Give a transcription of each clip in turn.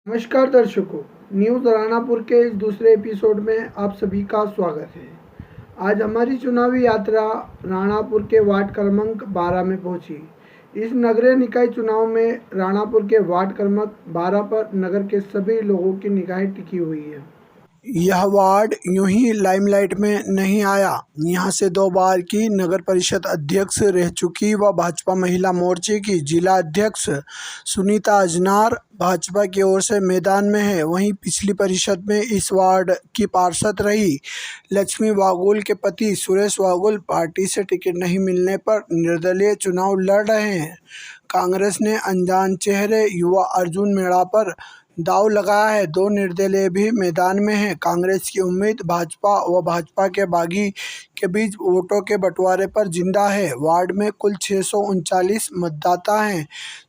नमस्कार दर्शकों, न्यूज़ राणापुर के इस दूसरे एपिसोड में आप सभी का स्वागत है। आज हमारी चुनावी यात्रा राणापुर के वार्ड क्रमांक 12 में पहुंची। इस नगरीय निकाय चुनाव में राणापुर के वार्ड क्रमांक 12 पर नगर के सभी लोगों की निगाहें टिकी हुई है। यह वार्ड यूं ही लाइमलाइट में नहीं आया। यहां से 2 बार की नगर परिषद अध्यक्ष रह चुकी व भाजपा महिला मोर्चे की जिला अध्यक्ष सुनीता अजनार भाजपा की ओर से मैदान में है। वहीं पिछली परिषद में इस वार्ड की पार्षद रही लक्ष्मी वागुल के पति सुरेश वागुल पार्टी से टिकट नहीं मिलने पर निर्दलीय चुनाव लड़ रहे हैं। कांग्रेस ने अनजान चेहरे युवा अर्जुन मेड़ा पर दांव लगाया है। 2 निर्दलीय भी मैदान में हैं। कांग्रेस की उम्मीद भाजपा व भाजपा के बागी के बीच वोटों के बंटवारे पर जिंदा है। वार्ड में कुल 639 मतदाता हैं।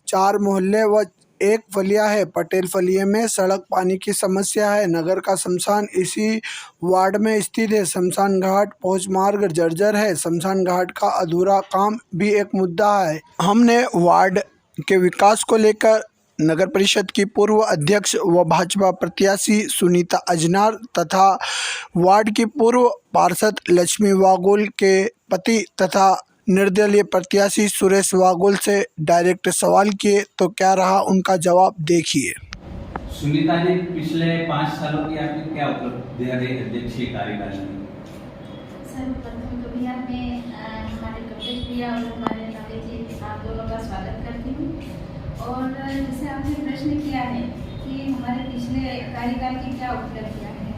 4 मोहल्ले व 1 फलिया है। पटेल फलिये में सड़क पानी की समस्या है। नगर का शमशान इसी वार्ड में स्थित है। शमशान घाट पहुंच मार्ग जर्जर है। शमशान घाट का अधूरा काम भी एक मुद्दा है। हमने वार्ड के विकास को लेकर नगर परिषद की पूर्व अध्यक्ष व भाजपा प्रत्याशी सुनीता अजनार तथा वार्ड की पूर्व पार्षद लक्ष्मी वागुल के पति तथा निर्दलीय प्रत्याशी सुरेश वागुल से डायरेक्ट सवाल किए तो क्या रहा उनका जवाब, देखिए। सुनीता जी, पिछले 5 सालों की आपकी क्या उपलब्धियां रही अध्यक्षीय कार्यकाल में? सर, प्रथम तो बिहार में हमारे कपिल भैया और हमारे नवे जी आप दोनों का स्वागत करती हूँ। और जैसे आपने प्रश्न किया है कि हमारे पिछले कार्यकाल की क्या उपलब्धियां हैं,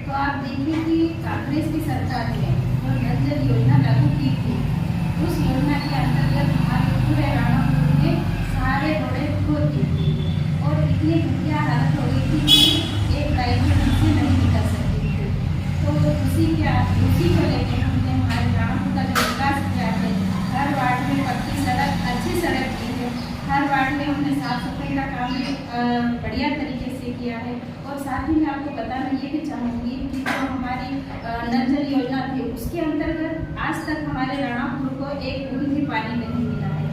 तो आप देखिए कि कांग्रेस की सरकार ने जो नल जल योजना लागू की थी, उस योजना के अंतर्गत हमारे पूरे राणापुर में सारे रोडें खोद दी थी और इतनी घटिया हालत हो गई थी कि एक लाइन में नीचे नहीं निकल सकती थी। तो उसी को लेकर हमने हमारे राणापुर का जो विकास किया है, हर वार्ड में पक्की सड़क, अच्छी सड़क की है। हर वार्ड में हमने साफ सफाई का काम बढ़िया तरीके से किया है। और साथ ही मैं आपको बताना ये भी चाहूँगी कि जो हमारी नल जल योजना थी, उसके अंतर्गत आज तक हमारे राणापुर को एक बूंद भी पानी नहीं मिला है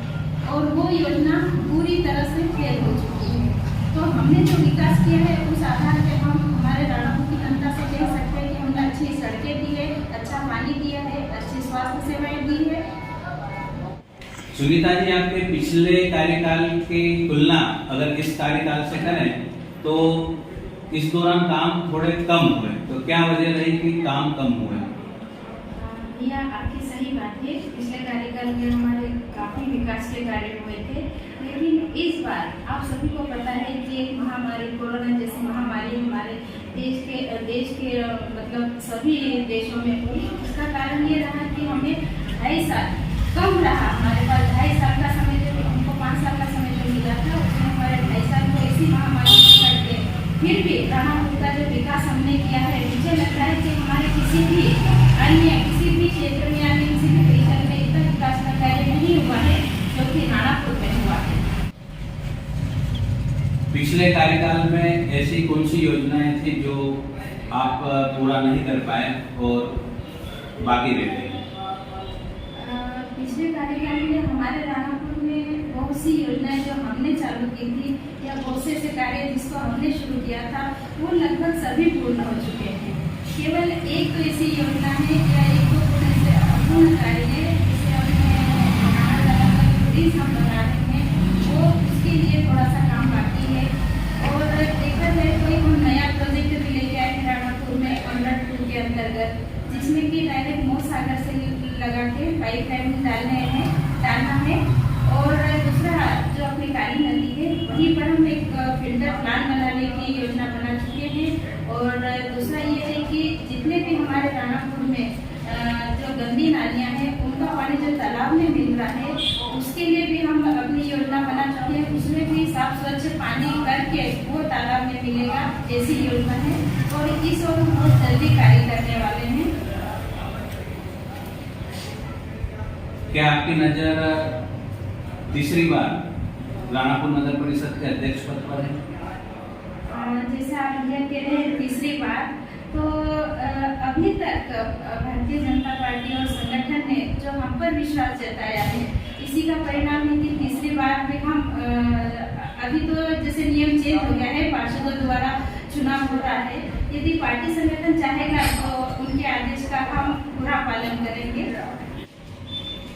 और वो योजना पूरी तरह से फेल हो चुकी है। तो हमने जो विकास किया है उस आधार पर हम हमारे राणापुर की जनता से कह सकते हैं कि हमने अच्छी सड़कें दी है, अच्छा पानी दिया है, अच्छी स्वास्थ्य सेवाएँ दी है। सुनीता जी, आपके पिछले कार्यकाल की तुलना अगर इस कार्यकाल से करें तो इस दौरान काम थोड़े कम हुए, तो क्या वजह रही कि काम कम हुए? भैया, आपकी सही बात है। पिछले कार्यकाल में हमारे काफी विकास के कार्य हुए थे, लेकिन इस बार आप सभी को पता है कि एक महामारी, कोरोना जैसी महामारी हमारे देश के मतलब सभी देशों में हुई। उसका कारण ये रहा कि हमें 2.5 साल कम रहा। हमारे पास 2.5 साल का समय जो हमको 5 साल का समय जो मिला था, उसमें हमारे 2.5 साल को ऐसी महामारी करके फिर भी राणापुर का जो विकास हमने किया है, मुझे लगता है कि हमारे किसी भी क्षेत्र में या किसी भी परिसर में इतना विकास का कार्य नहीं हुआ है जो कि राणापुर में हुआ है। पिछले कार्यकाल में ऐसी कौन सी योजनाएं थी जो आप पूरा नहीं कर पाए और बाकी रह गई? पिछले कार्यकाल में हमारे राणापुर में बहुत सी योजनाएं जो हमने चालू की थी या बहुत से कार्य जिसको हमने शुरू किया था, वो लगभग सभी पूर्ण हो चुके हैं। केवल एक तो ऐसी योजना है या एक तो ऐसे अपूर्ण कार्य है जिसे हम बना रहे हैं, वो उसके लिए थोड़ा सा काम बाकी है। और देखा जाए तो एक हम नया प्रोजेक्ट भी लेके आए हैं राणापुर में अमृत 2 के अंतर्गत, जिसमें कि डायरेक्ट मोर सागर से लगा के पाइप लाइन डालना है। और दूसरा जो अपनी काली नदी है, वहीं पर हम एक फिल्टर प्लांट बनाने की योजना बना चुके हैं। और दूसरा ये है कि जितने भी हमारे राणापुर में जो गंदी नालियाँ हैं, उनका पानी जो तालाब में मिल रहा है, उसके लिए भी हम अपनी योजना बना चुके हैं। उसमें भी साफ स्वच्छ पानी करके वो तालाब में मिलेगा, ऐसी योजना है। और इस ओर हम बहुत जल्दी कार्य करने वाले हैं। क्या आपकी नजर तीसरी बार राणापुर नगर परिषद के अध्यक्ष पद पर है? जैसे आप यह कह रहे हैं तीसरी बार, तो अभी तक भारतीय जनता पार्टी और संगठन ने जो हम पर विश्वास जताया है, इसी का परिणाम है कि तीसरी बार भी हम अभी तो जैसे नियम चेंज हो गया है, पार्षदों है। यदि पार्टी संगठन चाहेगा तो उनके आदेश का हम पूरा पालन करेंगे।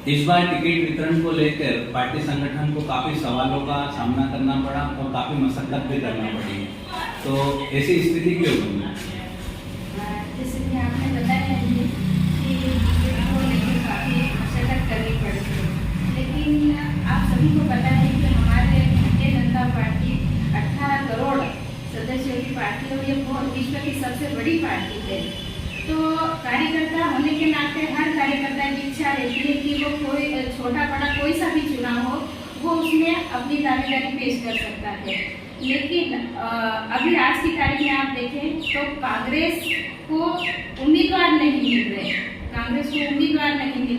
इस बार टिकट वितरण को लेकर पार्टी संगठन को काफी सवालों का सामना करना पड़ा और काफी मशक्कत भी करना पड़ी, तो ऐसी स्थिति क्यों बनी? जैसे कि आपने बताया कि टिकट को लेकर काफी मशक्कत करनी पड़ी, लेकिन आप सभी को पता है कि हमारे भारतीय जनता पार्टी 18 करोड़ सदस्यों की पार्टी है, ये विश्व की सबसे बड़ी पार्टी है। तो कार्यकर्ता होने के नाते हर कार्यकर्ता की इच्छा रहती है कि वो कोई छोटा बड़ा कोई सा भी चुनाव हो वो उसमें अपनी दावेदारी पेश कर सकता है। लेकिन अभी आज की तारीख में आप देखें तो कांग्रेस को उम्मीदवार नहीं मिल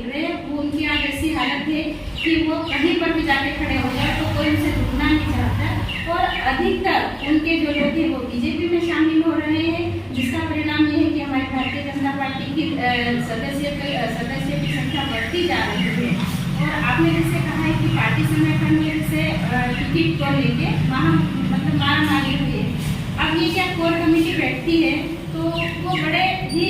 रहे, वो उनकी आज ऐसी हालत है कि वो कहीं पर भी जाके खड़े हो जाए तो कोई उनसे रुकना नहीं चाहता, और अधिकतर उनके जो लोग हैं वो बीजेपी में शामिल हो रहे हैं, जिसका परिणाम ये है कि हमारी भारतीय जनता पार्टी की सदस्य की संख्या बढ़ती जा रही है। और आपने जैसे कहा है कि पार्टी संगठन से टिकट को लेके वहाँ मतलब मारामारी हुई है। अब ये क्या कोर कमेटी बैठती है तो वो बड़े ही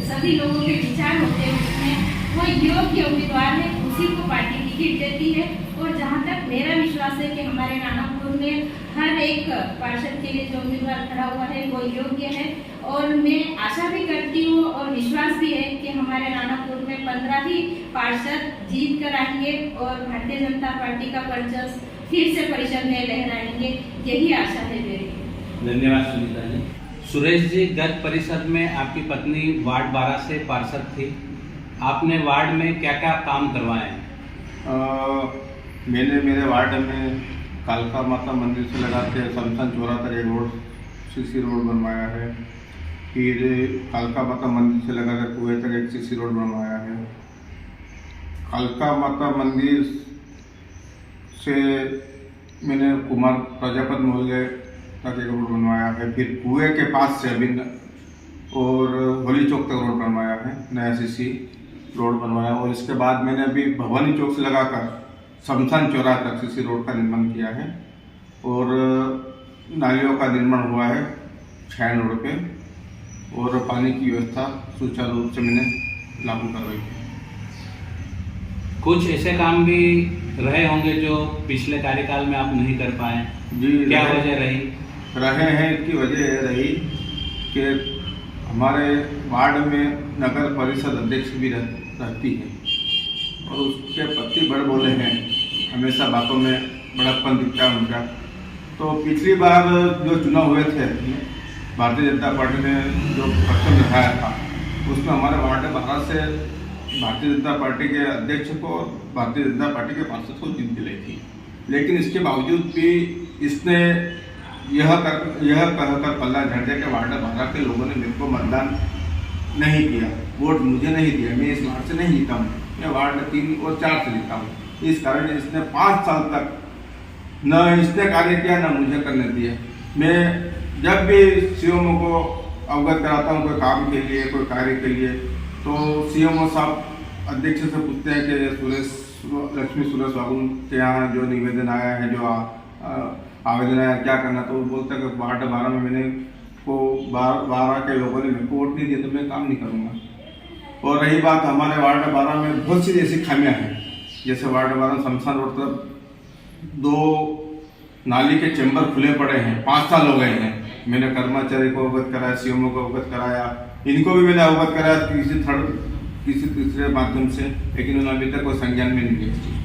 सभी लोगों के विचार होते हैं, उसमें वो योग्य उम्मीदवार है उसी को पार्टी टिकट देती है। और जहाँ तक मेरा विश्वास है कि हमारे राणापुर में हर एक पार्षद के लिए जो उम्मीदवार खड़ा हुआ है वो योग्य है, और मैं आशा भी करती हूँ और विश्वास भी है कि हमारे राणापुर में 15 ही पार्षद जीत कर आएंगे और भारतीय जनता पार्टी का परचम फिर से परिषद में लहराएंगे, यही आशा है मेरी। धन्यवाद सुनीता जी। सुरेश जी, गत परिषद में आपकी पत्नी वार्ड 12 से पार्षद थी, आपने वार्ड में क्या क्या काम करवाए हैं? मैंने मेरे वार्ड में कालका माता मंदिर से लगाते शमशान चौरा तक एक रोड सीसी रोड बनवाया है, फिर कालका माता मंदिर से लगाकर कुएं तक एक सीसी रोड बनवाया है, कालका माता मंदिर से मैंने कुमार प्रजापति मोहल्ले तक एक रोड बनवाया है, फिर कुएं के पास से अभी और होली चौक तक रोड बनवाया है, नया सीसी रोड बनवाया। और इसके बाद मैंने अभी भवानी चौक से लगाकर शमशान चौरा तक सीसी रोड का निर्माण किया है, और नालियों का निर्माण हुआ है छैन रोड पे, और पानी की व्यवस्था सुचारू रूप से मैंने लागू करवाई है। कुछ ऐसे काम भी रहे होंगे जो पिछले कार्यकाल में आप नहीं कर पाए जी, क्या वजह रही? रहे हैं, इसकी वजह यह रही कि हमारे वार्ड में नगर परिषद अध्यक्ष भी रहती है और उसके पति बड़े बोले हैं, हमेशा बातों में बड़प्पन दिखता है उनका। तो पिछली बार जो चुनाव हुए थे भारतीय जनता पार्टी ने जो प्रथम दिखाया था उसमें हमारे वार्ड 12 से भारतीय जनता पार्टी के अध्यक्ष को और भारतीय जनता पार्टी के पार्षद को जीत दिलाई थी, लेकिन इसके बावजूद भी इसने यह कहकर पल्ला झाड़ दिया कि वार्ड 12 के लोगों ने मेरे को मतदान नहीं किया, वोट मुझे नहीं दिया, मैं इस वार्ड से नहीं जीता हूँ, मैं वार्ड 3 और 4 से जीता हूँ। इस कारण इसने 5 साल तक न इसने कार्य किया न मुझे करने दिया। मैं जब भी सीएमओ को अवगत कराता हूँ कोई काम के लिए, कोई कार्य के लिए, तो सीएमओ साहब अध्यक्ष से पूछते हैं कि लक्ष्मी सुरेश बाबू के यहाँ जो निवेदन आया है, जो आवेदन आया, क्या करना। तो वो बोलते हैं कि वार्ड 12 में मैंने को 12 के लोगों ने मेरे को वोट नहीं दिया तो मैं काम नहीं करूँगा। और रही बात हमारे वार्ड 12 में बहुत सी ऐसी खामियाँ हैं, जैसे वार्ड 12 शमशान रोड पर 2 नाली के चैम्बर खुले पड़े हैं, 5 साल हो गए हैं। मैंने कर्मचारी को अवगत कराया, सीएमओ को अवगत कराया, इनको भी मैंने अवगत कराया किसी तीसरे माध्यम से, लेकिन उन्होंने अभी तक कोई संज्ञान में नहीं लिया।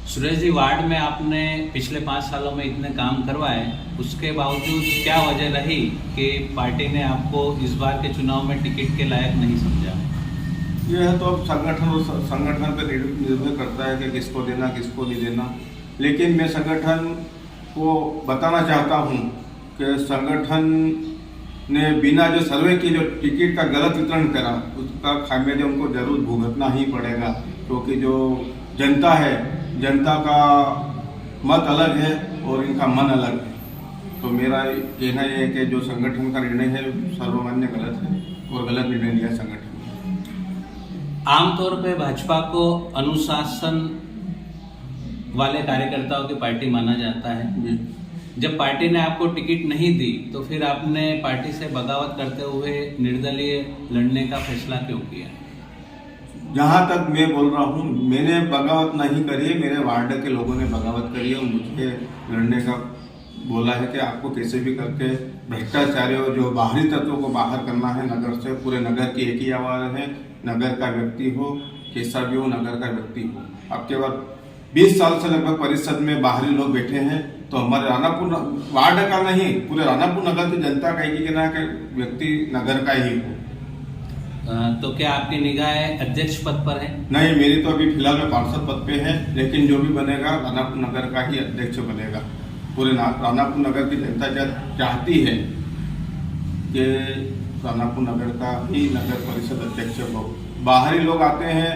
सुरेश जी, वार्ड में आपने पिछले 5 सालों में इतने काम करवाए, उसके बावजूद क्या वजह रही कि पार्टी ने आपको इस बार के चुनाव में टिकट के लायक नहीं समझा? यह तो अब संगठन पर निर्भर करता है कि किसको देना किसको नहीं देना, लेकिन मैं संगठन को बताना चाहता हूँ कि संगठन ने बिना जो सर्वे की जो टिकट का गलत वितरण करा उसका खामियाजा उनको जरूर भुगतना ही पड़ेगा, क्योंकि जो जनता है, जनता का मत अलग है और इनका मन अलग है। तो मेरा कहना यह है कि जो संगठन का निर्णय है सर्वमान्य गलत है और गलत निर्णय लिया संगठन। आमतौर पे भाजपा को अनुशासन वाले कार्यकर्ताओं की पार्टी माना जाता है, जब पार्टी ने आपको टिकट नहीं दी तो फिर आपने पार्टी से बगावत करते हुए निर्दलीय लड़ने का फैसला क्यों किया? जहाँ तक मैं बोल रहा हूँ, मैंने बगावत नहीं करी है, मेरे वार्ड के लोगों ने बगावत करी है और मुझे लड़ने का बोला है कि आपको कैसे भी करके भ्रष्टाचारियों जो बाहरी तत्वों को बाहर करना है नगर से। पूरे नगर की एक ही आवाज़ है, नगर का व्यक्ति हो कैसा भी हो, नगर का व्यक्ति हो। अब केवल 20 साल से लगभग परिषद में बाहरी लोग बैठे हैं, तो हमारे रानापुर वार्ड का नहीं, पूरे रानापुर नगर की जनता कहेगी कि ना कि व्यक्ति नगर का ही हो। तो क्या आपकी निगाहें अध्यक्ष पद पर है? नहीं, मेरी तो अभी फिलहाल में पार्षद पद पे है, लेकिन जो भी बनेगा रानापुर नगर का ही अध्यक्ष बनेगा। पूरे रानापुर नगर की जनता चाहती है कि रानापुर नगर का ही नगर परिषद अध्यक्ष हो। बाहरी लोग आते हैं,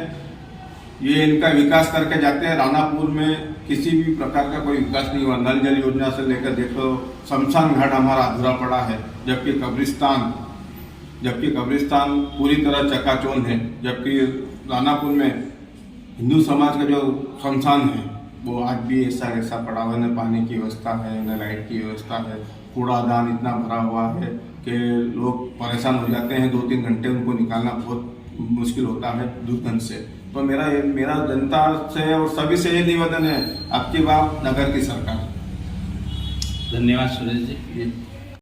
ये इनका विकास करके जाते हैं। रानापुर में किसी भी प्रकार का कोई विकास नहीं हुआ। नल जल योजना से लेकर देखो, शमशान घाट हमारा अधूरा पड़ा है, जबकि कब्रिस्तान पूरी तरह चकाचौंध है। जबकि रानापुर में हिंदू समाज का जो शमशान है वो आज भी ऐसा पड़ा हुआ है। न पानी की व्यवस्था है, न लाइट की व्यवस्था है। कूड़ादान इतना भरा हुआ है कि लोग परेशान हो जाते हैं, 2-3 घंटे उनको निकालना बहुत मुश्किल होता है दुर्गंध से। तो मेरा जनता से और सभी से ये निवेदन है, आपकी बात नगर की सरकार। धन्यवाद सुरेश जी।